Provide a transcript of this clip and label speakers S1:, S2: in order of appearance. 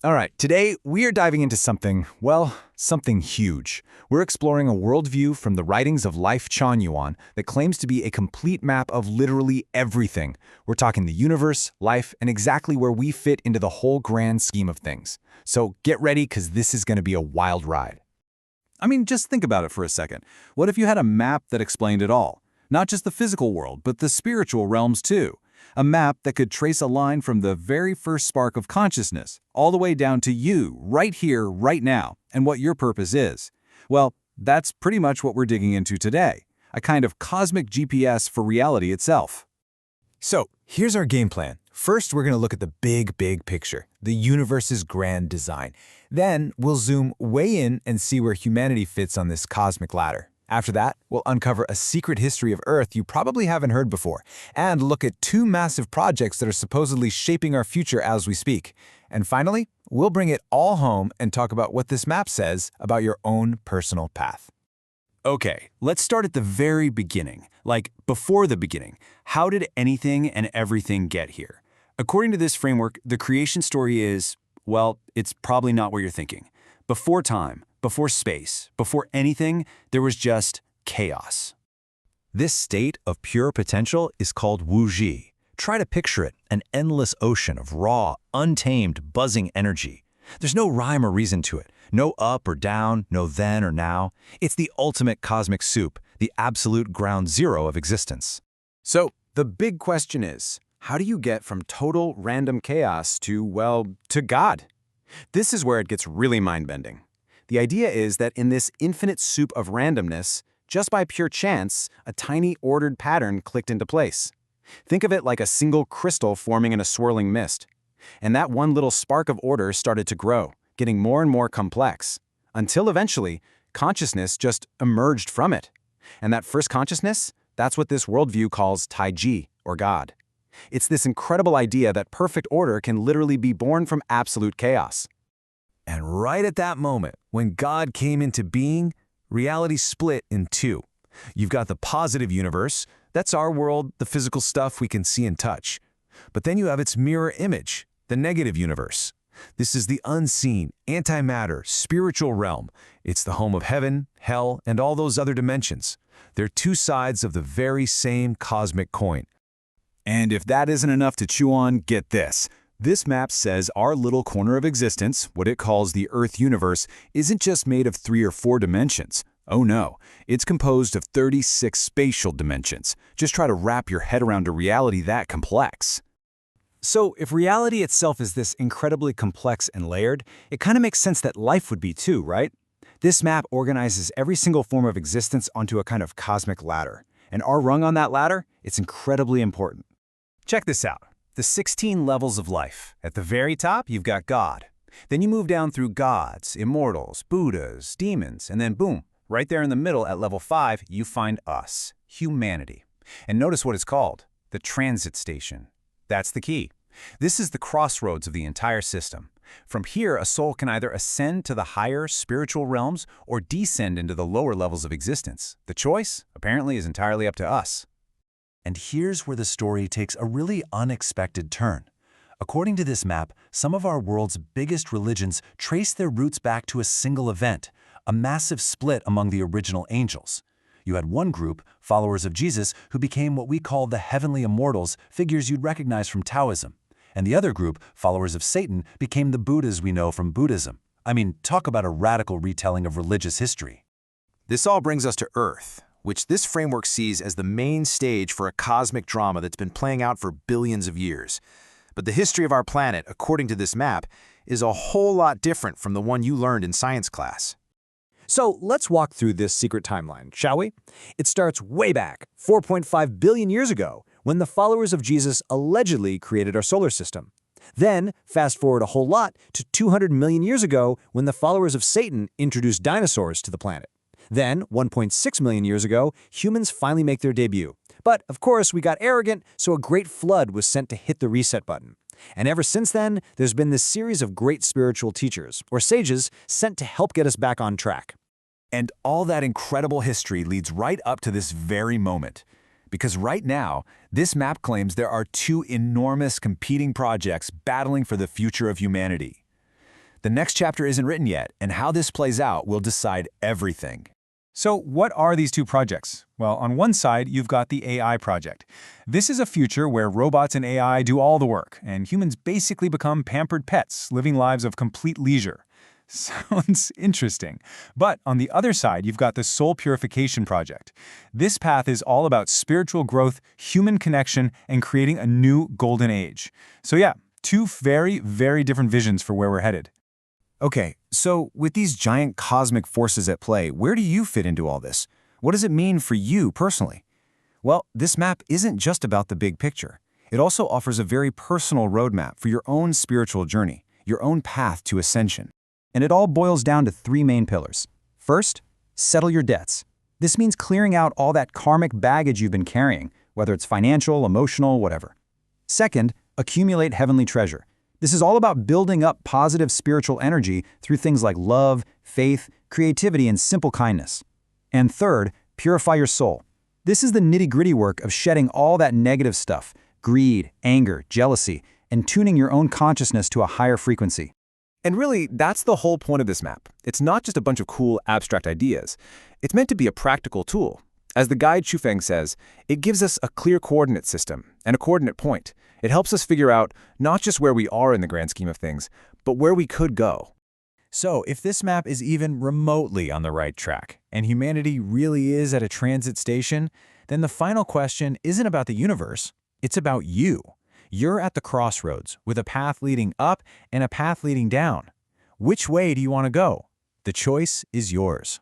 S1: All right, today we are diving into something, well, something huge. We're exploring a worldview from the writings of Lifechanyuan that claims to be a complete map of literally everything. We're talking the universe, life, and exactly where we fit into the whole grand scheme of things. So get ready, because this is going to be a wild ride.
S2: I mean, just think about it for a second. What if you had a map that explained it all? Not just the physical world, but the spiritual realms too. A map that could trace a line from the very first spark of consciousness, all the way down to you, right here, right now, and what your purpose is. Well, that's pretty much what we're digging into today. A kind of cosmic GPS for reality itself.
S1: So here's our game plan. First, we're going to look at the big picture, the universe's grand design. Then we'll zoom way in and see where humanity fits on this cosmic ladder. After that, we'll uncover a secret history of Earth you probably haven't heard before, and look at two massive projects that are supposedly shaping our future as we speak. And finally, we'll bring it all home and talk about what this map says about your own personal path.
S2: Okay, let's start at the very beginning, like before the beginning. How did anything and everything get here? According to this framework, the creation story is, well, it's probably not what you're thinking. Before time, before space, before anything, there was just chaos.
S1: This state of pure potential is called wuji. Try to picture it, an endless ocean of raw, untamed, buzzing energy. There's no rhyme or reason to it, no up or down, no then or now. It's the ultimate cosmic soup, the absolute ground zero of existence. So, the big question is, how do you get from total random chaos to, well, to God? This is where it gets really mind-bending. The idea is that in this infinite soup of randomness, just by pure chance, a tiny ordered pattern clicked into place. Think of it like a single crystal forming in a swirling mist. And that one little spark of order started to grow, getting more and more complex, until eventually, consciousness just emerged from it. And that first consciousness, that's what this worldview calls Taiji, or God. It's this incredible idea that perfect order can literally be born from absolute chaos. And right at that moment, when God came into being, reality split in two. You've got the positive universe, that's our world, the physical stuff we can see and touch. But then you have its mirror image, the negative universe. This is the unseen, antimatter, spiritual realm. It's the home of heaven, hell, and all those other dimensions. They're two sides of the very same cosmic coin.
S2: And if that isn't enough to chew on, get this. This map says our little corner of existence, what it calls the Earth universe, isn't just made of 3 or 4 dimensions. Oh no, it's composed of 36 spatial dimensions. Just try to wrap your head around a reality that complex.
S1: So if reality itself is this incredibly complex and layered, it kind of makes sense that life would be too, right? This map organizes every single form of existence onto a kind of cosmic ladder. And our rung on that ladder, it's incredibly important. Check this out. The 16 levels of life. At the very top, you've got God. Then you move down through gods, immortals, Buddhas, demons, and then boom, right there in the middle at level 5, you find us, humanity. And notice what it's called, the transit station. That's the key. This is the crossroads of the entire system. From here, a soul can either ascend to the higher spiritual realms or descend into the lower levels of existence. The choice, apparently, is entirely up to us. And here's where the story takes a really unexpected turn. According to this map, some of our world's biggest religions trace their roots back to a single event, a massive split among the original angels. You had one group, followers of Jesus, who became what we call the heavenly immortals, figures you'd recognize from Taoism. And the other group, followers of Satan, became the Buddhas we know from Buddhism. I mean, talk about a radical retelling of religious history.
S3: This all brings us to Earth, which this framework sees as the main stage for a cosmic drama that's been playing out for billions of years. But the history of our planet, according to this map, is a whole lot different from the one you learned in science class.
S1: So let's walk through this secret timeline, shall we? It starts way back, 4.5 billion years ago, when the followers of Jesus allegedly created our solar system. Then, fast forward a whole lot to 200 million years ago, when the followers of Satan introduced dinosaurs to the planet. Then, 1.6 million years ago, humans finally make their debut. But, of course, we got arrogant, so a great flood was sent to hit the reset button. And ever since then, there's been this series of great spiritual teachers, or sages, sent to help get us back on track.
S2: And all that incredible history leads right up to this very moment. Because right now, this map claims there are 2 enormous competing projects battling for the future of humanity.
S3: The next chapter isn't written yet, and how this plays out will decide everything.
S2: So what are these two projects? Well, on one side, you've got the AI project. This is a future where robots and AI do all the work, and humans basically become pampered pets, living lives of complete leisure. Sounds interesting. But on the other side, you've got the Soul Purification Project. This path is all about spiritual growth, human connection, and creating a new golden age. So yeah, two very, very different visions for where we're headed.
S1: Okay, so with these giant cosmic forces at play, where do you fit into all this? What does it mean for you personally? Well, this map isn't just about the big picture. It also offers a very personal roadmap for your own spiritual journey, your own path to ascension. And it all boils down to three main pillars. First, settle your debts. This means clearing out all that karmic baggage you've been carrying, whether it's financial, emotional, whatever. Second, accumulate heavenly treasure. This is all about building up positive spiritual energy through things like love, faith, creativity, and simple kindness. And third, purify your soul. This is the nitty-gritty work of shedding all that negative stuff, greed, anger, jealousy, and tuning your own consciousness to a higher frequency.
S4: And really, that's the whole point of this map. It's not just a bunch of cool, abstract ideas. It's meant to be a practical tool. As the guide Shufeng says, it gives us a clear coordinate system and a coordinate point. It helps us figure out not just where we are in the grand scheme of things, but where we could go.
S1: So, if this map is even remotely on the right track, and humanity really is at a transit station, then the final question isn't about the universe, it's about you. You're at the crossroads, with a path leading up and a path leading down. Which way do you want to go? The choice is yours.